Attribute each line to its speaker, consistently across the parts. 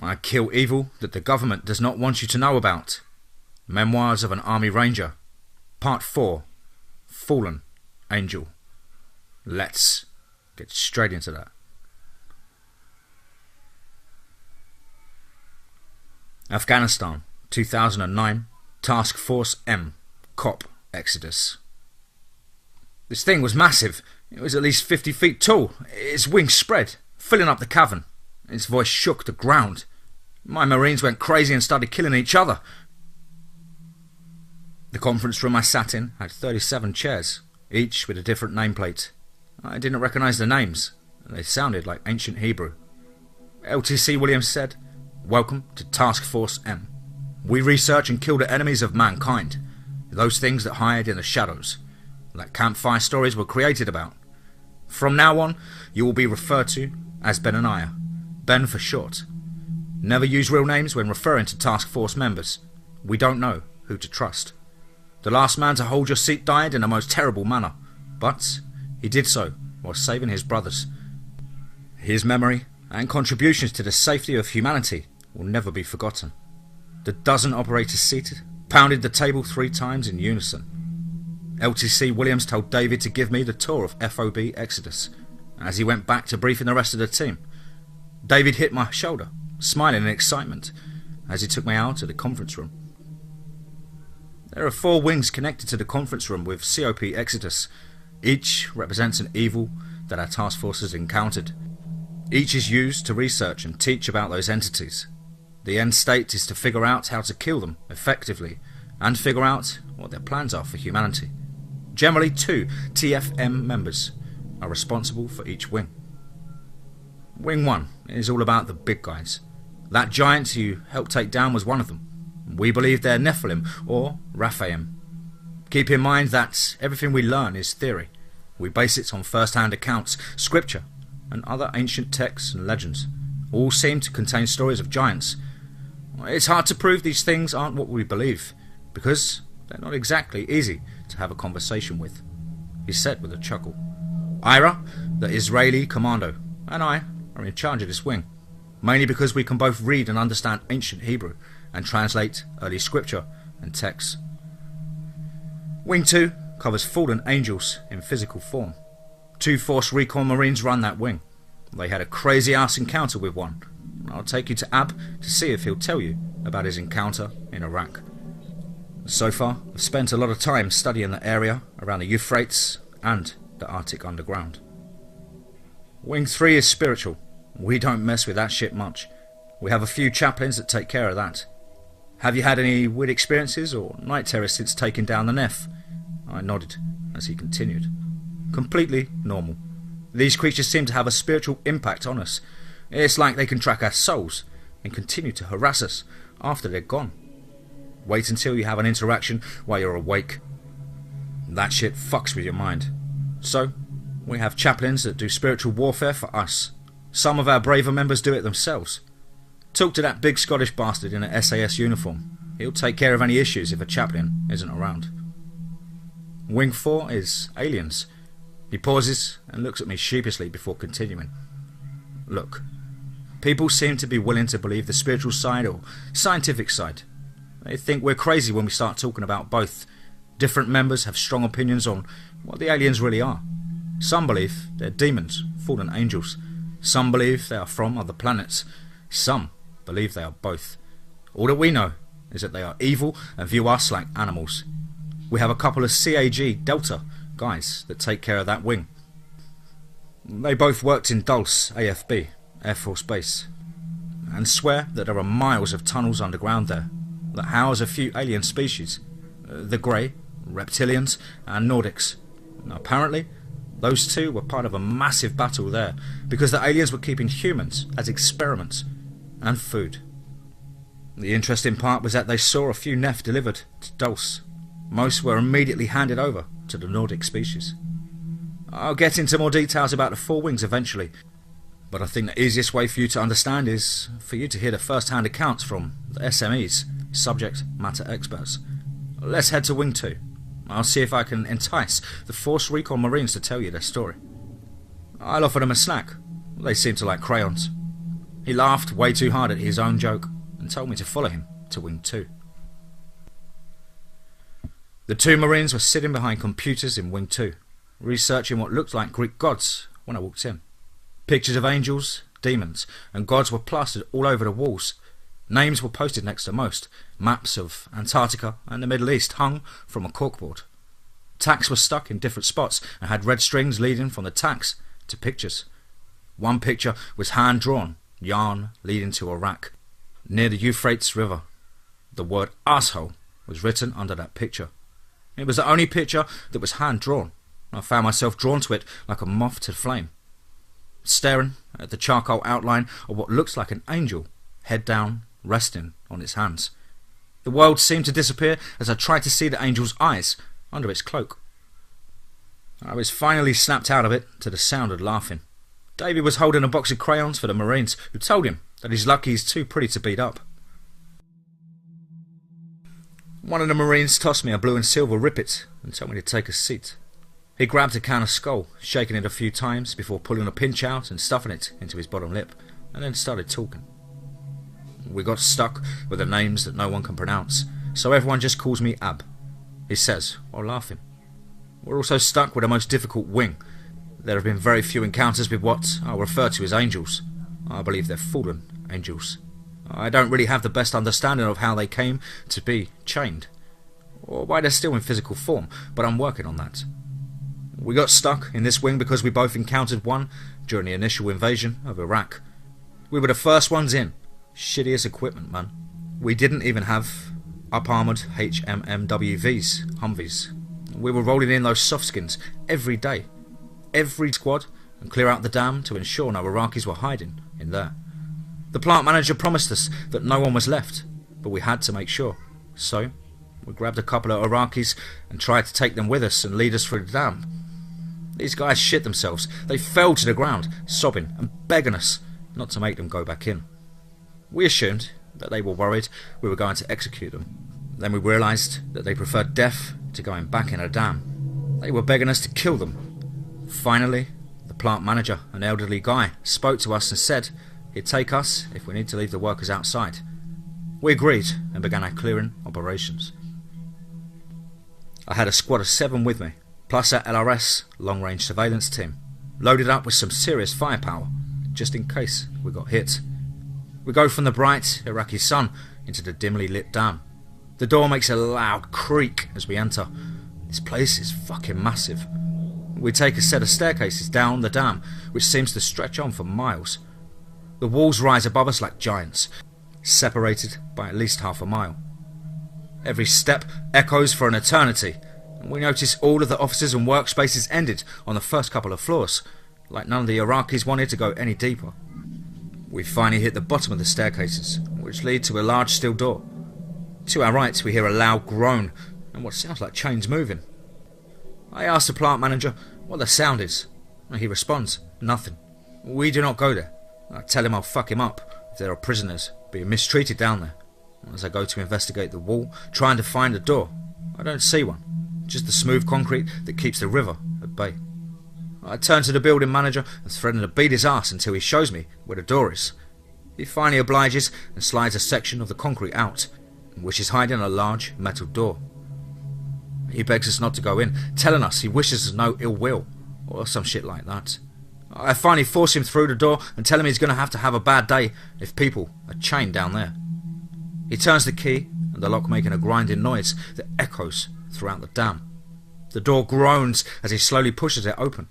Speaker 1: I kill evil that the government does not want you to know about. Memoirs of an Army Ranger. Part 4. Fallen Angel. Let's get straight into that. Afghanistan, 2009. Task Force M. Cop Exodus. This thing was massive. It was at least 50 feet tall. Its wings spread, filling up the cavern. Its voice shook the ground. My Marines went crazy and started killing each other. The conference room I sat in had 37 chairs, each with a different nameplate. I didn't recognise the names. They sounded like ancient Hebrew. LTC Williams said, "Welcome to Task Force M. We research and kill the enemies of mankind, those things that hide in the shadows, that campfire stories were created about. From now on, you will be referred to as Benaniah, Ben for short. Never use real names when referring to task force members. We don't know who to trust. The last man to hold your seat died in a most terrible manner, but he did so while saving his brothers. His memory and contributions to the safety of humanity will never be forgotten." The dozen operators seated pounded the table 3 times in unison. LTC Williams told David to give me the tour of FOB Exodus as he went back to briefing the rest of the team. David hit my shoulder, smiling in excitement, as he took me out to the conference room. There are 4 wings connected to the conference room with COP Exodus. Each represents an evil that our task force has encountered. Each is used to research and teach about those entities. The end state is to figure out how to kill them effectively and figure out what their plans are for humanity. Generally 2 TFM members are responsible for each wing. Wing 1 is all about the big guys. That giant you helped take down was one of them. We believe they're Nephilim or Raphaim. Keep in mind that everything we learn is theory. We base it on first-hand accounts, scripture, and other ancient texts and legends. All seem to contain stories of giants. It's hard to prove these things aren't what we believe, because they're not exactly easy to have a conversation with, he said with a chuckle. Ira, the Israeli commando, and I are in charge of this wing, mainly because we can both read and understand ancient Hebrew and translate early scripture and texts. Wing 2 covers fallen angels in physical form. 2 Force Recon Marines run that wing. They had a crazy-ass encounter with one. I'll take you to Ab to see if he'll tell you about his encounter in Iraq. So far, I've spent a lot of time studying the area around the Euphrates and the Arctic underground. Wing 3 is spiritual. We don't mess with that shit much. We have a few chaplains that take care of that. Have you had any weird experiences or night terrors since taking down the Neph? I nodded as he continued. Completely normal. These creatures seem to have a spiritual impact on us. It's like they can track our souls and continue to harass us after they're gone. Wait until you have an interaction while you're awake. That shit fucks with your mind. So, we have chaplains that do spiritual warfare for us. Some of our braver members do it themselves. Talk to that big Scottish bastard in an SAS uniform. He'll take care of any issues if a chaplain isn't around. Wing 4 is aliens. He pauses and looks at me sheepishly before continuing. Look, people seem to be willing to believe the spiritual side or scientific side. They think we're crazy when we start talking about both. Different members have strong opinions on what the aliens really are. Some believe they're demons, fallen angels. Some believe they are from other planets. Some believe they are both. All that we know is that they are evil and view us like animals. We have a couple of CAG Delta guys that take care of that wing. They both worked in Dulce, AFB, Air Force Base, and swear that there are miles of tunnels underground there that house a few alien species, the Grey, Reptilians and Nordics. Now, apparently, those 2 were part of a massive battle there because the aliens were keeping humans as experiments and food. The interesting part was that they saw a few Neph delivered to Dulce. Most were immediately handed over to the Nordic species. I'll get into more details about the 4 wings eventually, but I think the easiest way for you to understand is for you to hear the first-hand accounts from the SMEs, subject matter experts. Let's head to Wing 2. I'll see if I can entice the Force Recon Marines to tell you their story. I'll offer them a snack. They seem to like crayons. He laughed way too hard at his own joke and told me to follow him to Wing 2. The 2 Marines were sitting behind computers in Wing 2, researching what looked like Greek gods when I walked in. Pictures of angels, demons, and gods were plastered all over the walls. Names were posted next to most. Maps of Antarctica and the Middle East hung from a corkboard. Tacks were stuck in different spots and had red strings leading from the tacks to pictures. One picture was hand-drawn, yarn leading to Iraq, near the Euphrates River. The word asshole was written under that picture. It was the only picture that was hand-drawn. I found myself drawn to it like a moth to flame, staring at the charcoal outline of what looks like an angel, head down, resting on its hands. The world seemed to disappear as I tried to see the angel's eyes under its cloak. I was finally snapped out of it to the sound of laughing. Davy was holding a box of crayons for the Marines, who told him that he's lucky he's too pretty to beat up. One of the Marines tossed me a blue and silver rippet and told me to take a seat. He grabbed a can of Skull, shaking it a few times before pulling a pinch out and stuffing it into his bottom lip, and then started talking. We got stuck with the names that no one can pronounce, so everyone just calls me Ab, he says, while laughing. We're also stuck with the most difficult wing. There have been very few encounters with what I'll refer to as angels. I believe they're fallen angels. I don't really have the best understanding of how they came to be chained, or why they're still in physical form, but I'm working on that. We got stuck in this wing because we both encountered one during the initial invasion of Iraq. We were the first ones in. Shittiest equipment, man. We didn't even have up-armoured HMMWVs, Humvees. We were rolling in those softskins every day, every squad, and clear out the dam to ensure no Iraqis were hiding in there. The plant manager promised us that no one was left, but we had to make sure. So, we grabbed a couple of Iraqis and tried to take them with us and lead us through the dam. These guys shit themselves. They fell to the ground, sobbing and begging us not to make them go back in. We assumed that they were worried we were going to execute them. Then we realised that they preferred death to going back in a dam. They were begging us to kill them. Finally, the plant manager, an elderly guy, spoke to us and said he'd take us if we need to leave the workers outside. We agreed and began our clearing operations. I had a squad of 7 with me, plus our LRS, long-range surveillance team, loaded up with some serious firepower, just in case we got hit. We go from the bright Iraqi sun into the dimly lit dam. The door makes a loud creak as we enter. This place is fucking massive. We take a set of staircases down the dam, which seems to stretch on for miles. The walls rise above us like giants, separated by at least half a mile. Every step echoes for an eternity, and we notice all of the offices and workspaces ended on the first couple of floors, like none of the Iraqis wanted to go any deeper. We finally hit the bottom of the staircases, which lead to a large steel door. To our right, we hear a loud groan and what sounds like chains moving. I ask the plant manager what the sound is, and he responds, nothing. We do not go there. I tell him I'll fuck him up if there are prisoners being mistreated down there. As I go to investigate the wall, trying to find a door, I don't see one, just the smooth concrete that keeps the river at bay. I turn to the building manager and threaten to beat his ass until he shows me where the door is. He finally obliges and slides a section of the concrete out, which is hiding a large metal door. He begs us not to go in, telling us he wishes us no ill will, or some shit like that. I finally force him through the door and tell him he's going to have a bad day if people are chained down there. He turns the key and the lock making a grinding noise that echoes throughout the dam. The door groans as he slowly pushes it open.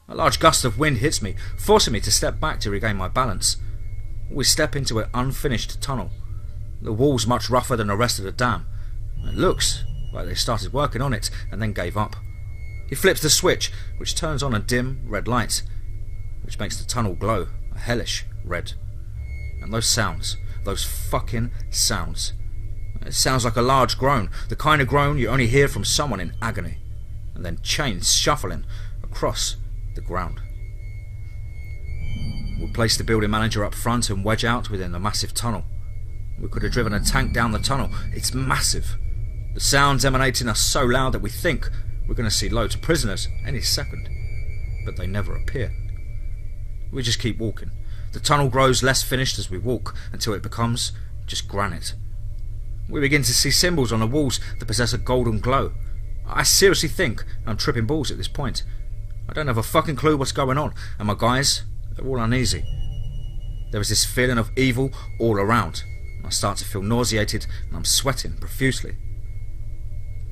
Speaker 1: A large gust of wind hits me, forcing me to step back to regain my balance. We step into an unfinished tunnel. The wall's much rougher than the rest of the dam. It looks like they started working on it and then gave up. He flips the switch, which turns on a dim red light, which makes the tunnel glow a hellish red. And those sounds, those fucking sounds. It sounds like a large groan, the kind of groan you only hear from someone in agony, and then chains shuffling across the ground. We place the building manager up front and wedge out within the massive tunnel. We could have driven a tank down the tunnel. It's massive. The sounds emanating are so loud that we think we're going to see loads of prisoners any second, but they never appear. We just keep walking, The tunnel grows less finished as we walk, until it becomes just granite. We begin to see symbols on the walls that possess a golden glow. I seriously think I'm tripping balls at this point. I don't have a fucking clue what's going on, and my guys, they're all uneasy. There is this feeling of evil all around. I start to feel nauseated and I'm sweating profusely.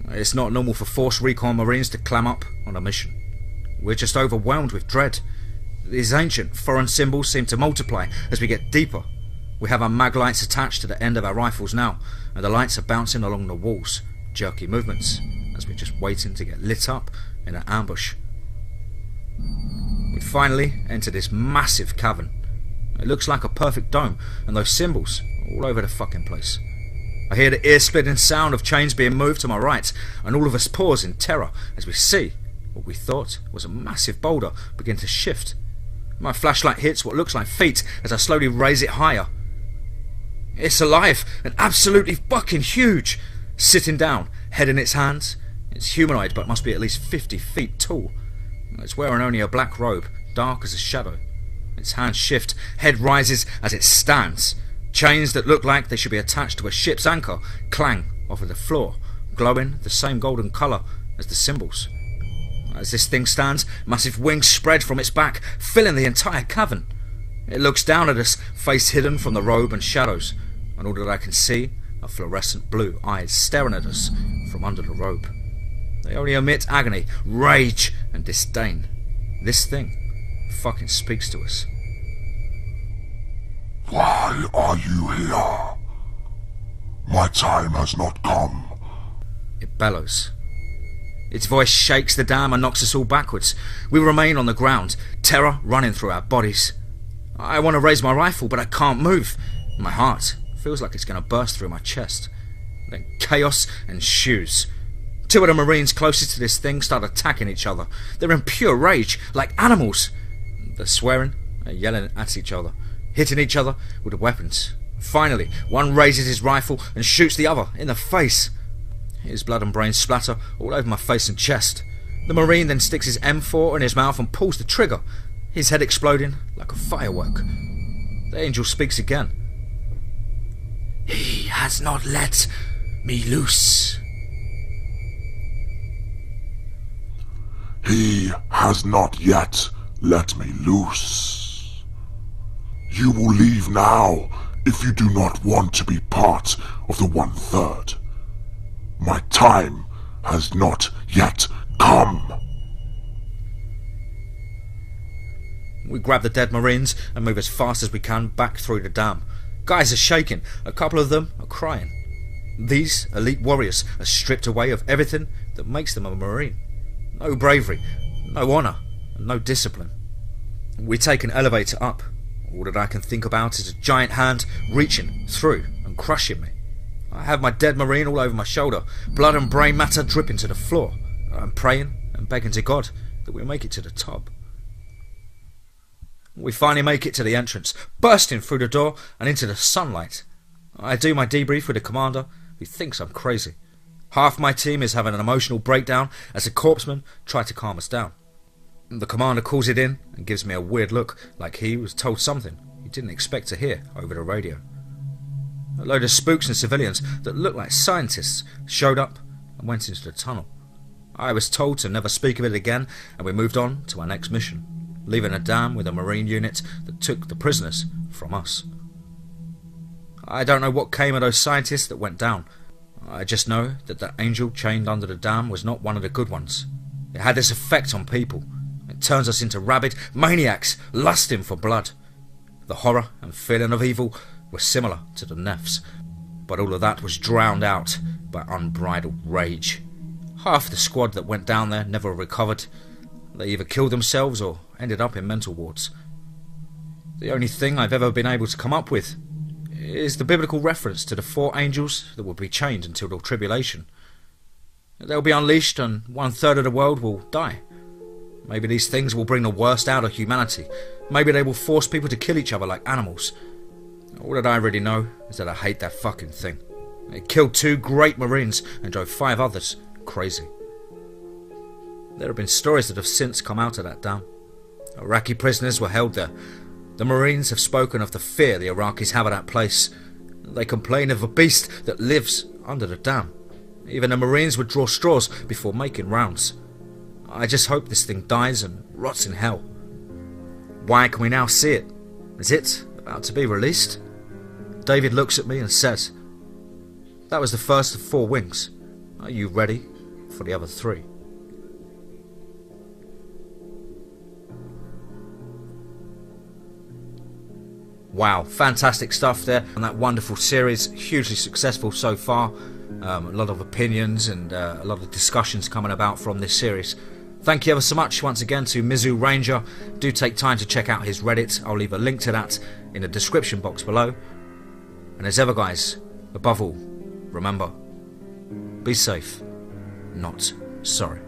Speaker 1: It's not normal for Force Recon Marines to clam up on a mission. We're just overwhelmed with dread. These ancient foreign symbols seem to multiply as we get deeper. We have our mag lights attached to the end of our rifles now, and the lights are bouncing along the walls, jerky movements, as we're just waiting to get lit up in an ambush. We finally enter this massive cavern. It looks like a perfect dome, and those symbols all over the fucking place. I hear the ear-splitting sound of chains being moved to my right, and all of us pause in terror as we see what we thought was a massive boulder begin to shift. My flashlight hits what looks like feet as I slowly raise it higher. It's alive and absolutely fucking huge. Sitting down, head in its hands. It's humanoid but must be at least 50 feet tall. It's wearing only a black robe, dark as a shadow. Its hands shift, head rises as it stands. Chains that look like they should be attached to a ship's anchor clang off of the floor, glowing the same golden colour as the symbols. As this thing stands, massive wings spread from its back, filling the entire cavern. It looks down at us, face hidden from the robe and shadows, and all that I can see are fluorescent blue eyes staring at us from under the robe. They only emit agony, rage, and disdain. This thing fucking speaks to us.
Speaker 2: Why are you here? My time has not come.
Speaker 1: It bellows. Its voice shakes the dam and knocks us all backwards. We remain on the ground, terror running through our bodies. I want to raise my rifle, but I can't move. My heart feels like it's going to burst through my chest. Then chaos ensues. Two of the Marines closest to this thing start attacking each other. They're in pure rage, like animals. They're swearing and yelling at each other, hitting each other with the weapons. Finally, one raises his rifle and shoots the other in the face. His blood and brains splatter all over my face and chest. The Marine then sticks his M4 in his mouth and pulls the trigger, his head exploding like a firework. The angel speaks again. He has not let me loose.
Speaker 2: He has not yet let me loose. You will leave now if you do not want to be part of the 1/3. My time has not yet come.
Speaker 1: We grab the dead Marines and move as fast as we can back through the dam. Guys are shaking, a couple of them are crying. These elite warriors are stripped away of everything that makes them a Marine. No bravery, no honour, and no discipline. We take an elevator up. All that I can think about is a giant hand reaching through and crushing me. I have my dead Marine all over my shoulder, blood and brain matter dripping to the floor. I'm praying and begging to God that we make it to the top. We finally make it to the entrance, bursting through the door and into the sunlight. I do my debrief with the commander, who thinks I'm crazy. Half my team is having an emotional breakdown as the corpsmen try to calm us down. The commander calls it in and gives me a weird look, like he was told something he didn't expect to hear over the radio. A load of spooks and civilians that looked like scientists showed up and went into the tunnel. I was told to never speak of it again, and we moved on to our next mission, leaving a dam with a Marine unit that took the prisoners from us. I don't know what came of those scientists that went down. I just know that the angel chained under the dam was not one of the good ones. It had this effect on people. It turns us into rabid maniacs, lusting for blood. The horror and feeling of evil were similar to the Nefs, but all of that was drowned out by unbridled rage. Half the squad that went down there never recovered. They either killed themselves or ended up in mental wards. The only thing I've ever been able to come up with is the biblical reference to the 4 angels that will be chained until the tribulation. They'll be unleashed and 1/3 of the world will die. Maybe these things will bring the worst out of humanity. Maybe they will force people to kill each other like animals. All that I really know is that I hate that fucking thing. It killed 2 great Marines and drove 5 others crazy. There have been stories that have since come out of that dam. Iraqi prisoners were held there. The Marines have spoken of the fear the Iraqis have of that place. They complain of a beast that lives under the dam. Even the Marines would draw straws before making rounds. I just hope this thing dies and rots in hell. Why can we now see it? Is it about to be released? David looks at me and says, "That was the first of 4 wings. Are you ready for the other 3? Wow, fantastic stuff there on that wonderful series, hugely successful so far. A lot of opinions and a lot of discussions coming about from this series. Thank you ever so much once again to Mizu Ranger. Do take time to check out his Reddit. I'll leave a link to that in the description box below. And as ever guys, above all, remember, be safe, not sorry.